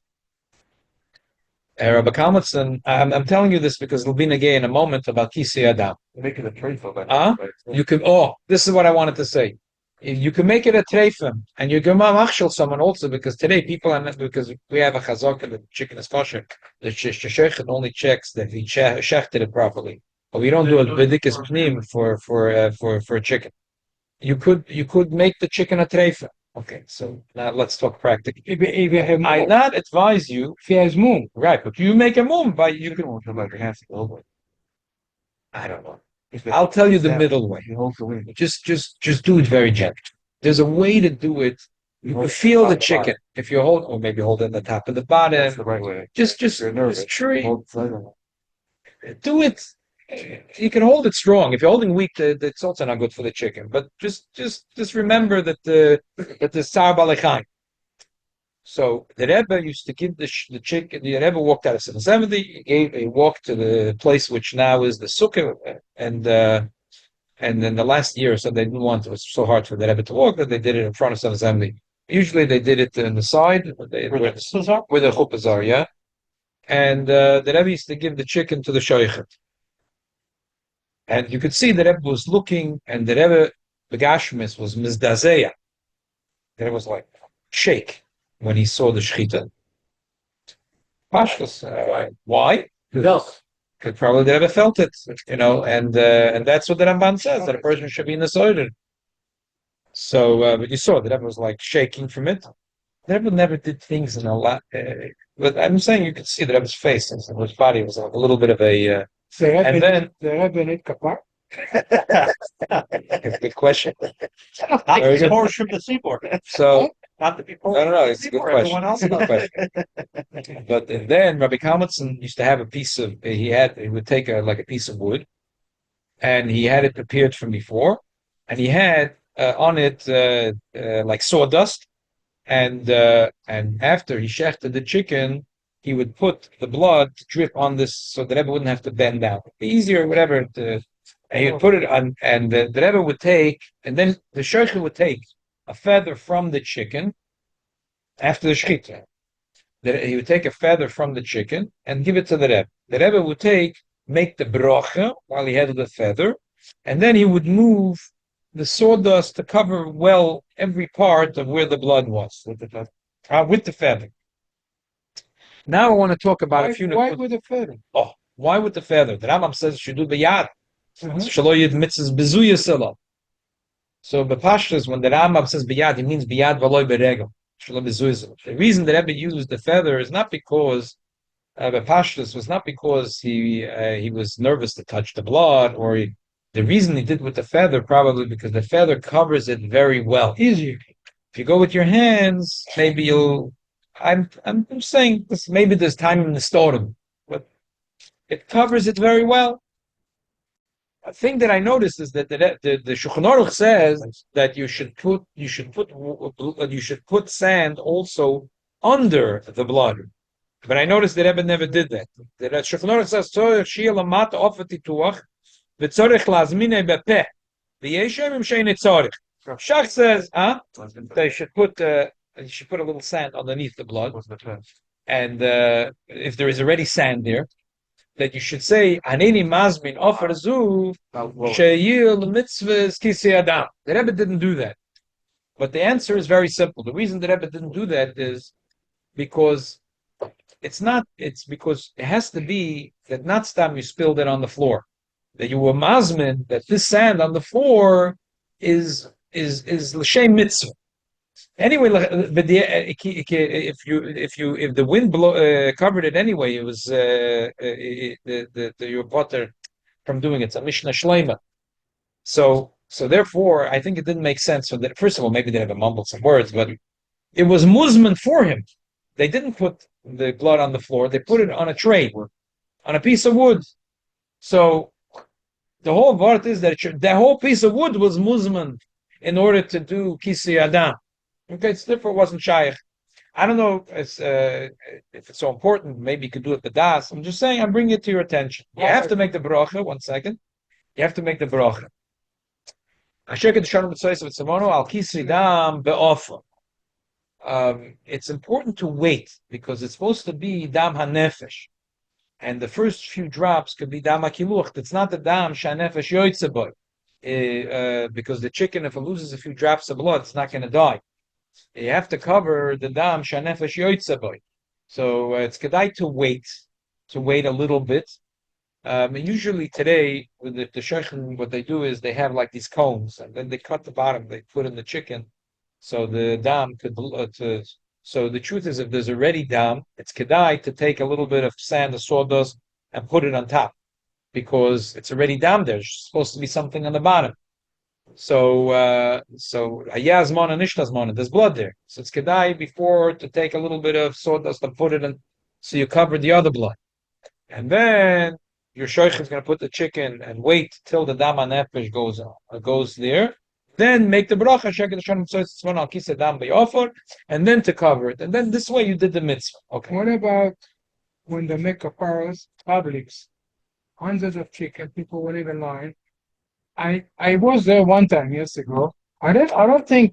Rabbi Kalmanson, I'm telling you this because it'll be nagay in a moment about Kesui HaDam. Making a treifah, you can. This is what I wanted to say. You can make it a treifah, and you can machshel someone also, because today because we have a chazaka that the chicken is kosher. The shaychet only checks that he shechted it properly, but we don't do a bedikas pnim for a chicken. You could make the chicken a treifah. Okay, so now let's talk practically. I not advise you if he has mum, right? But you make a mum by you can. I don't know. I'll tell you the middle way. Just do it very gently. There's a way to do it. You can feel the chicken if you hold, or maybe hold it on the top and the bottom. That's the right way. Just do it. You can hold it strong. If you're holding weak, it's also not good for the chicken. But just remember that the Sar Balechai. So the Rebbe used to give the chicken. The Rebbe walked out of 770. He walked to the place which now is the sukkah, and then the last year, so they didn't want. It was so hard for the Rebbe to walk that they did it in front of 770. Usually they did it in the side where the chuppahs are, yeah. And the Rebbe used to give the chicken to the shaychet. And you could see the Rebbe was looking, and the Rebbe, the Gashmis, was mizdazeya. The Rebbe was like, shake, when he saw the shechita. Pashtus, why? Because probably the Rebbe felt it, and that's what the Ramban says, that a person should be in the soider. So, but you saw, the Rebbe was like shaking from it. The Rebbe never did things in a lot, but I'm saying you could see the Rebbe's face, and his body was like a little bit of a... and then the Rebbe need kapar. Good question. Not the people from the seaboard. So not the people. I don't know. It's a good question. Everyone else. Good question. But then Rabbi Kalmanson used to have a piece of. He would take a piece of wood, and he had it prepared from before, and he had on it like sawdust, and after he shechted the chicken, he would put the blood to drip on this so the Rebbe wouldn't have to bend down. It'd be easier, whatever. And he would put it on, and the Rebbe would take, and then the shochet would take a feather from the chicken after the shechita. He would take a feather from the chicken and give it to the Rebbe. The Rebbe would make the bracha while he had the feather, and then he would move the sawdust to cover well every part of where the blood was with the feather. Now I want to talk about a few. Why with the feather? Oh, why with the feather? The Rambam says should do biyad. Shelo yid mitzvahs bezuya selo. So b'pashtas, when the Rambam says biyad, he means biyad v'loy beregel. Shelo bezuya selo. The reason that Rebbe used the feather is not because b'pashtas was not because he was nervous to touch the blood, or the reason he did with the feather probably because the feather covers it very well. Easier. If you go with your hands, maybe you'll. I'm saying this. Maybe there's time in the storeroom, but it covers it very well. A thing that I noticed is that the Shulchan Aruch says that you should put sand also under the blood. But I noticed that Rebbe never did that. The Shulchan Aruch says tzorich shia lamata ofet tituach v'tzorich lazmine bepeh v'yeshem im shein tzorich. Shach says, they should put a little sand underneath the blood, and if there is already sand there, that you should say Haneni Mazmin Offer Zu Sheyil Mitzvahs Kesui HaDam. The Rebbe didn't do that, but the answer is very simple. The reason the Rebbe didn't do that is because it's because it has to be that not stam you spilled it on the floor, that you were mazmin that this sand on the floor is l'shem mitzvah. Anyway, if the wind covered it anyway, it was your butter from doing it. It's a Mishnah Shleima. So therefore, I think it didn't make sense. So that first of all, maybe they have mumbled some words, but it was muzman for him. They didn't put the blood on the floor; they put it on a tray, on a piece of wood. So the whole part is that the whole piece of wood was muzman in order to do Kesui HaDam. Okay, it's therefore wasn't shaykh. I don't know if it's so important. Maybe you could do it das. I'm just saying. I'm bringing it to your attention. You have to make the bracha. 1 second. You have to make the bracha. It's important to wait because it's supposed to be dam hanefesh, and the first few drops could be dam hakiluch. It's not the dam shanefesh yoytzeboy, because the chicken, if it loses a few drops of blood, it's not going to die. You have to cover the dam shanefesh yoytzeboy. So it's kedai to wait a little bit. Usually today, with the shochet, what they do is they have like these cones, and then they cut the bottom, they put in the chicken, so the dam could. So the truth is, if there's already dam, it's kedai to take a little bit of sand or sawdust and put it on top, because it's already dam there. There's supposed to be something on the bottom. So ayazmon and ishtazmon, there's blood there. So it's kedai before to take a little bit of sawdust and put it in, so you cover the other blood, and then your shochet is going to put the chicken and wait till the dam nefesh goes there. Then make the bracha, and then to cover it. And then this way you did the mitzvah. Okay. What about when they make kaparas, publics, hundreds of chicken, people were in line. I was there one time years ago. I don't think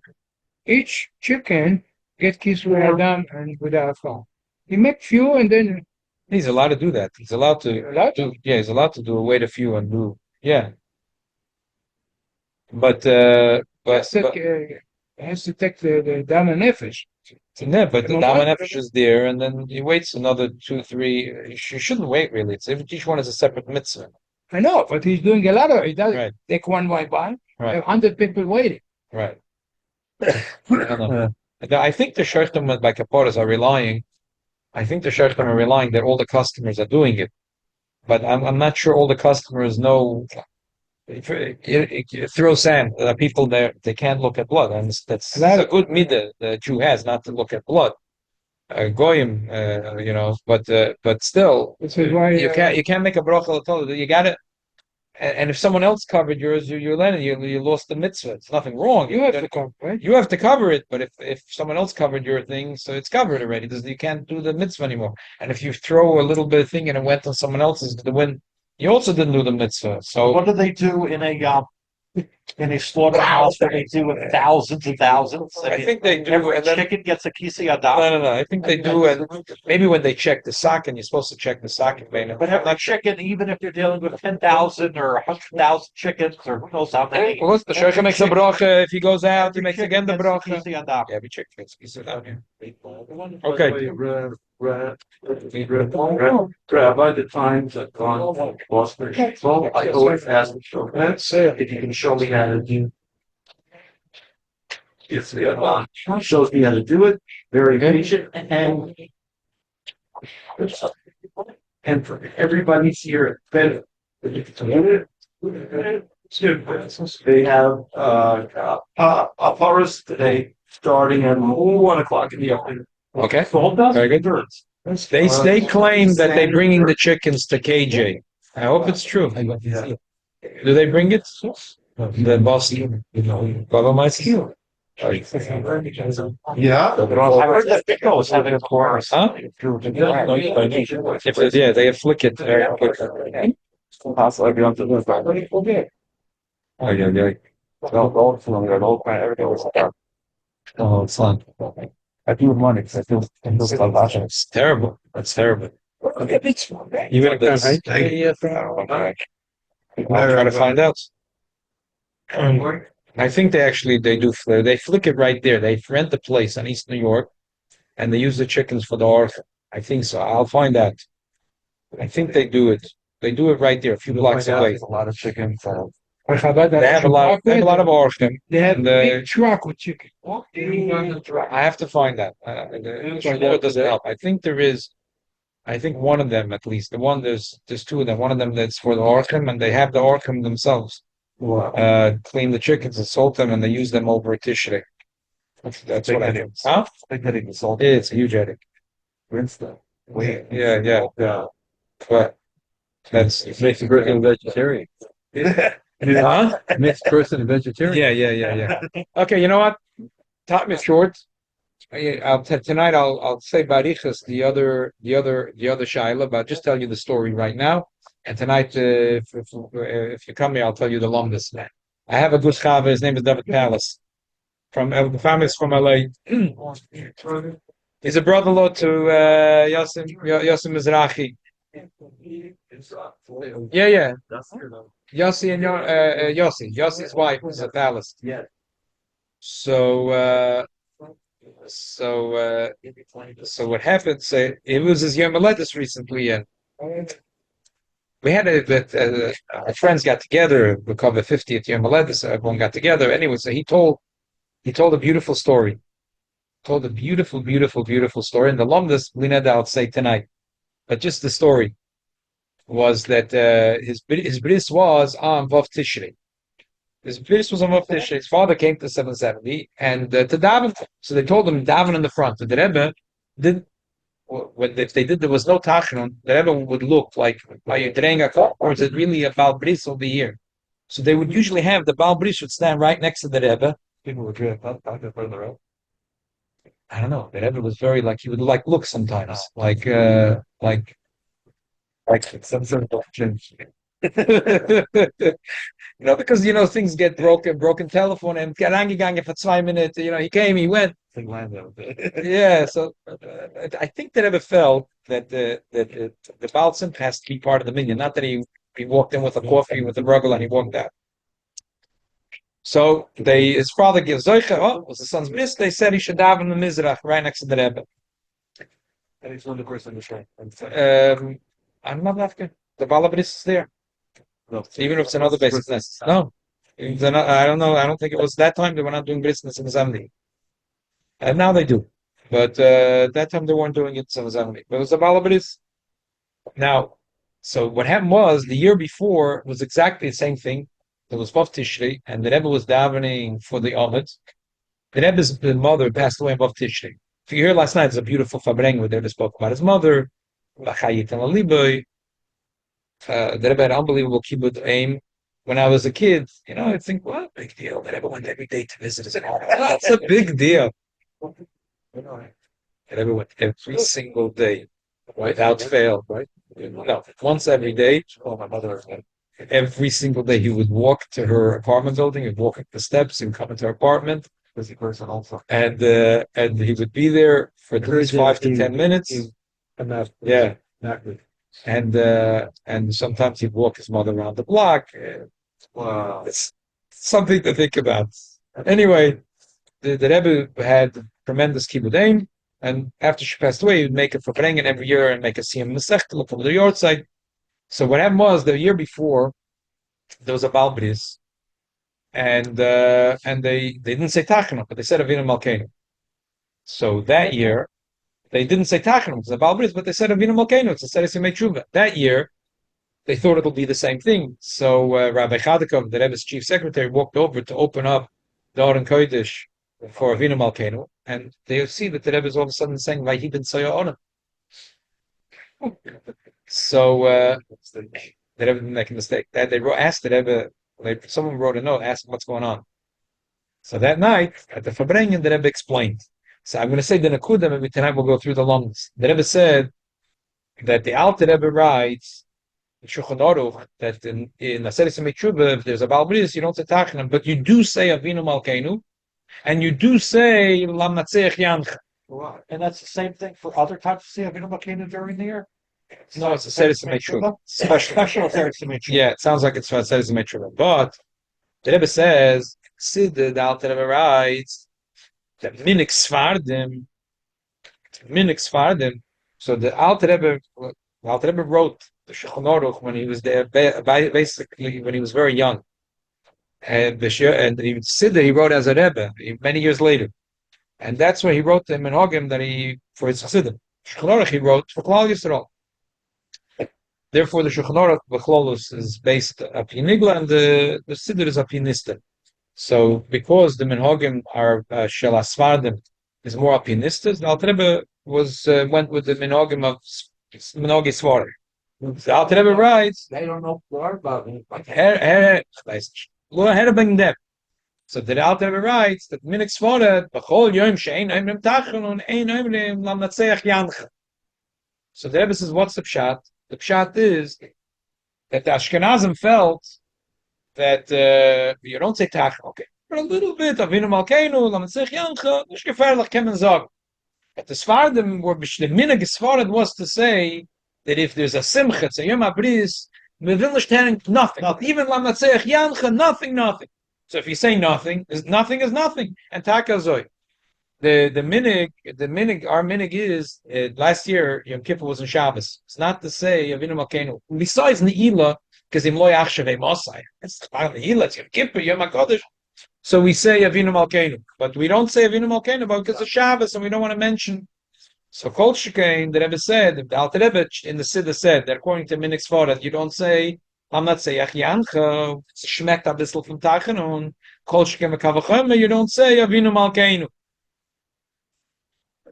each chicken get Kesui HaDam and without a phone. He make few and then he's allowed to do that. He's allowed to do. Yeah, he's allowed to do wait a few and do. Yeah. But it has to take the dam and nefesh. No, but the dam and nefesh is there, and then he waits another 2, 3. You shouldn't wait really. Each one is a separate mitzvah. I know, but he's doing a lot of. He doesn't take one by one. Right. 100 people waiting. Right. I think the shochet by kaparas are relying. I think the shochet are relying that all the customers are doing it, but I'm not sure all the customers know. Throw sand. People there, they can't look at blood, and that's a good midah the Jew has not to look at blood. Goyim, but still, This is why you can't make a bracha. You got it. and if someone else covered yours, you lost the mitzvah. It's nothing wrong. You have to come, right? You have to cover it, but if someone else covered your thing, so it's covered already. You can't do the mitzvah anymore. And if you throw a little bit of thing and it went on someone else's, you also didn't do the mitzvah. So What do they do in a slaughterhouse where they do with thousands and thousands? I think they do, Every and then chicken gets a Kesui HaDam. no. I think they do, and maybe when they check the socket, you're supposed to check the socket. But every chicken, even if you're dealing with 10,000 or 100,000 chickens, or who knows how many. Well, the shaycha makes a bracha. If he goes out, he every makes chicken again the gets a bracha. Kesui HaDam. Yeah, we check it. Okay. Rabbi, the times I've gone lost their control. I always ask the children if you can show me how to do. Yes, shows me how to do it. Very patient and for everybody's here at Fed. They have a forest today starting at 1 o'clock in the afternoon. Okay. Very good. They claim that they're bringing the chickens to KJ. I hope it's true. Do they bring it? The boss, Baba Meister? Yeah. I heard that Pico is having a chorus. Huh? Yeah, they afflict it very quickly. Oh, yeah. Oh, it's fun. I do money because I feel salvation. It's terrible. That's terrible. Even if that's, I'll try to find out. I think they flick it right there. They rent the place in East New York, and they use the chickens for the orphan. I think so. I'll find out. I think they do it. They do it right there, a few blocks away. A lot of chickens. They have a lot of orphan. They have And, a big truck with chicken. I have to find that. The Shmuel doesn't help. I think there is. I think one of them at least. There's two of them. One of them that's for the orchim, and they have the orchim themselves. Clean the chickens and salt them, and they use them over at Tishrei. That's what I do. Huh? Big headache with salt. It's a huge headache. Rinse them. Yeah. But that's Makes a person a vegetarian. huh? Makes a person a vegetarian. Yeah. Okay, you know what? Time is short. Tonight I'll say Berachos the other shaila, but I'll just tell you the story right now. And tonight, if you come here, I'll tell you the longest. I have a good chava. His name is David Palace. The family is from LA. He's a brother-in-law to Yossi Mizrahi. Yeah. Yossi and Yossi's wife is a Palace. Yeah. So what happened? It was his Yom Haledes recently, and we had our friends got together. We covered 50th Yom Haledes, so everyone got together. Anyway, so he told a beautiful story. Told a beautiful story. And the longest Lina I'll say tonight, but just the story was that his bris was on Vav Tishrei. His bris was on Vav Tishrei. His father came to 770 and to daven. So they told him daven in the front. The Rebbe didn't. If they did, there was no tachnun. The Rebbe would look like, are you draying a cup, or is it really a Baal Bris over here? So they would usually have the Baal Bris would stand right next to the Rebbe. People would drink up in front of the road. I don't know. The Rebbe was very he would look sometimes Some sort of change. Because things get broken telephone and reingegangen for 2 minutes. He came, he went. Yeah, so I think the Rebbe felt that the Baal Simcha has to be part of the minyan, not that he walked in with a coffee with a brugel and he walked out. So his father gives Zoicha. Oh, it was the son's bris. They said he should daven in the Mizrach right next to the Rebbe. And he's one of the person in the show. I'm not asking. The Baal Bris is there. No, Even if it's another business. No. I don't know. I don't think it was that time they were not doing business in Zamni. And now they do. But that time they weren't doing it in Zamni. But it was the Baal Bris. Now, so what happened was the year before was exactly the same thing. There was Vav Tishrei, and the Rebbe was davening for the Amid. The Rebbe's mother passed away in Vav Tishrei. If you hear last night, there's a beautiful Fabreng where the Rebbe spoke about his mother. The Rebbe had unbelievable kibbutz aim. when I was a kid, I think, what big deal? That Rebbe went every day to visit his house. That's a big deal. That Rebbe went every single day, without fail. No, once every day. Oh, my mother. Every single day, he would walk to her apartment building. He'd walk up the steps and come into her apartment. Busy person also. And he would be there for at least 5 to 10 minutes. Yeah. And sometimes he'd walk his mother around the block. Wow. It's something to think about. Anyway, the Rebbe had tremendous kibbudein, and after she passed away, he would make a verbrengen every year and make a siyam masechta, look from the yard side. So what happened was the year before there was a Baal Bris, and they didn't say Tachana, but they said Avinu Malkeinu. So that year they didn't say Tachana, it's a Baal Bris, but they said Avinu Malkeinu. It's a Seres Yemei Tshuva. That year they thought it'll be the same thing. So Rabbi Chadakov, the Rebbe's chief secretary, walked over to open up the Aron Kodesh for Avinu Malkeinu, and they see that the Rebbe is all of a sudden saying Vayhi ben Soya Onim. So the Rebbe didn't make a mistake. They asked the Rebbe, someone wrote a note, asked what's going on. So that night, at the Fabrengen, the Rebbe explained. So I'm going to say the Nakuda, maybe tonight we'll go through the lungs. The Rebbe said that the Alter Rebbe writes in Shulchan Aruch that in Aseres Yemei Tshuva, if there's a Baal Bris, you don't say Tachanam, but you do say Avinu Malkeinu, and you do say Lam Natseach Yancha. Wow. And that's the same thing for other times to see Avinu Malkeinu during the year? No, it's Aseres Yemei Tshuva. Special Aseres Yemei Tshuva. Yeah, it sounds like it's for Aseres Yemei Tshuva. But the Rebbe says, the Alter Rebbe writes that Minik Sfardim. So the Alter Rebbe wrote the Shulchan Aruch when he was there, basically when he was very young. And even Siddur he wrote as a Rebbe many years later. And that's where he wrote the Menhogim that for his Chassidim. Shulchan Aruch he wrote for Klal Yisrael. Therefore, the Shulchan Aruch B'Chlolus is based up in Nigla, and the Siddur is up in Nista. So, because the Menhogim are Shel Asfardim is more up in Nista, the Alter Rebbe went with the Menhogim of Menhogi Svardim. The Alter Rebbe writes, They don't know more about me. so the Alter Rebbe writes that Minik Svardim B'Chol Yom Shein Oimrim Tachanun Ein Oimrim Lam Natseach Yancha. So the Rebbe says, what's the pshat? The pshat is that the Ashkenazim felt that you don't say Tachanun, okay, but a little bit Avinu Malkeinu Lam Natseach Yancha, Nish Gefährlich Kemen Zog. But the Svardim were the Minig Svardim was to say that if there's a simcha, it's a Yom HaBris, we will not nothing. Even Lam Natseach Yancha, nothing. So if you say nothing is nothing, and Takazoi. The minig, our minig is last year Yom Kippur was in Shabbos. It's not to say Avinu Malkeinu. Besides Ne'ilah, because in Loy Achshavei Mosai, it's not Ne'ilah, it's Yom Kippur, Yom HaKodesh. So we say Avinu Malkeinu, but we don't say Avinu Malkeinu because it's Shabbos, and we don't want to mention. So Kol Shekain, the Rebbe said, the Alter Rebbe in the Siddur said that according to Minig Sfarad, you don't say I'm not saying Yancha, it's schmeckt a bissel from Tachanun, Kol Shekain V'Kavachoma, you don't say Avinu Malkeinu.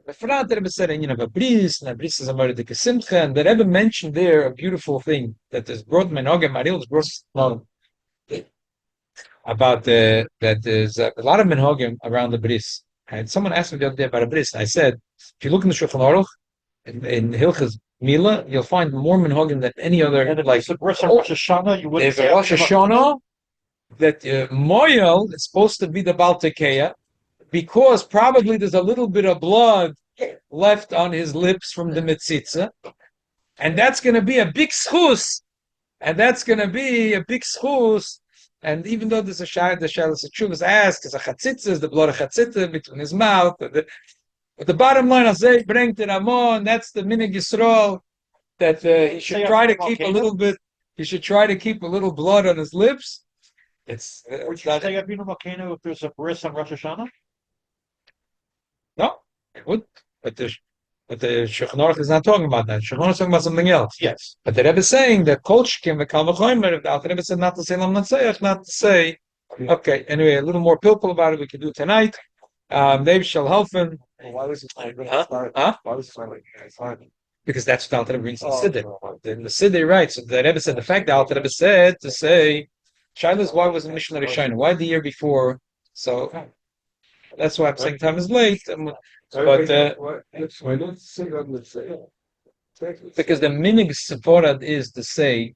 The Frant Rebbe said, and a bris is a murder simcha, and the Rebbe mentioned there a beautiful thing that is brought Menogem Maril is brought about that there's a lot of Menogem around the bris. And someone asked me the other day about a bris. I said, if you look in the Shulchan Aruch, in Hilchas Mila, you'll find more Menogem than any other. And like the Rosh Hashanah, you wouldn't say Rosh Hashanah that Moyel is supposed to be the Baal Tekeya, because probably there's a little bit of blood left on his lips from the Metzitza, and that's going to be a big schus, and even though there's a shayla, the Shuvah is asked, is a chatzitza, is the blood of chatzitza between his mouth, but the bottom line, Azay bringt in Amon, that's the Minig Yisrael, that he should try to keep a little bit, blood on his lips. It's would you say Avinu Malkeinu if there's a bris on Rosh Hashanah? No, it would. But the Shulchan Aruch is not talking about that. Shulchan Aruch is talking about something else. Yes. But the Rebbe is saying that Kol Shkem v'Kal V'Chomer, if the Alter Rebbe said not to say Lam Natseach, not to say. Okay, anyway, a little more pilpul about it we can do tonight. Dave shall helfen. Why was it like Huh? Why was it like Because that's what the Alter Rebbe brings in the Siddur. In the Siddur, right? So the Rebbe said the fact the Alter Rebbe said to say Shaila's why was the Mishnah RIshon? Why the year before? So that's why I'm saying time is late. But because the minig Sevorad is to say,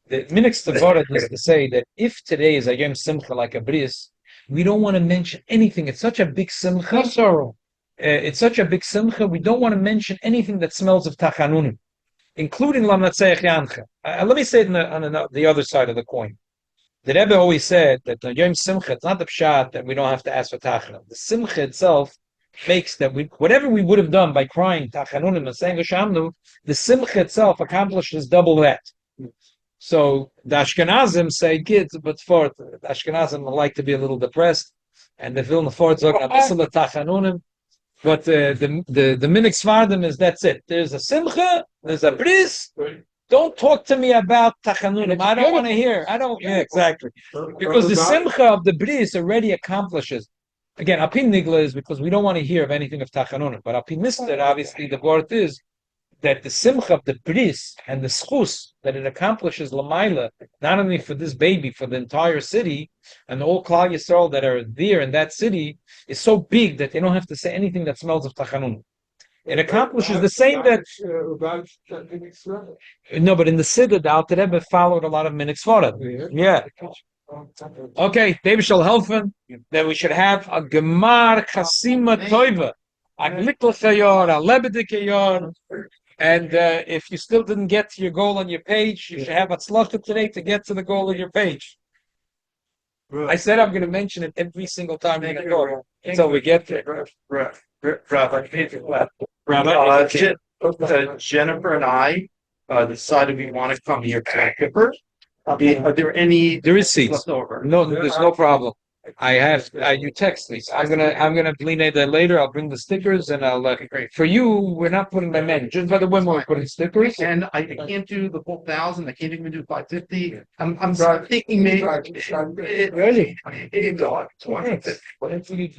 the minig Sevorad is to say that if today is a Yom Simcha like a bris, we don't want to mention anything. It's such a big simcha. No sorrow. It's such a big simcha. We don't want to mention anything that smells of tachanunim, including lamnatzeich yancha. Let me say it on the other side of the coin. The Rebbe always said that the Yom Simcha, it's not the pshat that we don't have to ask for tachanun. The simcha itself makes that whatever we would have done by crying tachanunim and saying Hashamnu, the simcha itself accomplishes double that. So the Ashkenazim say git, but for the Ashkenazim like to be a little depressed, and the Vilna Fort zog tachanunim. But the minik Svardim is that's it. There's a simcha, there's a bris. Don't talk to me about tachanunim. I don't want to hear. I don't. Yeah, exactly. Because the simcha of the bris already accomplishes. Again, apin nigla is because we don't want to hear of anything of tachanunim. But apin mister, obviously, the word is that the simcha of the bris and the schus that it accomplishes lamaila, not only for this baby, for the entire city and all Klal Yisrael that are there in that city, is so big that they don't have to say anything that smells of tachanun. It accomplishes the same that. No, but in the Siddur, the Alter Rebbe followed a lot of minik Sfarad. Yeah. Okay, David shall helfen that we should have a gemar chasima toiva, a glikl chayor, a lebedik yor. And if you still didn't get to your goal on your page, you should have atzlacha today to get to the goal of your page. I said I'm going to mention it every single time we're going to go until we get there. Jennifer and I decided we want to come here to Kippur. Are there any? There is seats. left over? No, there's no problem. I have you text me. So I'm gonna clean that later. I'll bring the stickers and I'll for you. We're not putting them in. Just by the way, we're putting stickers. And I can't do the full 1,000. I can't even do 550. I'm thinking maybe Really? 20. What if we do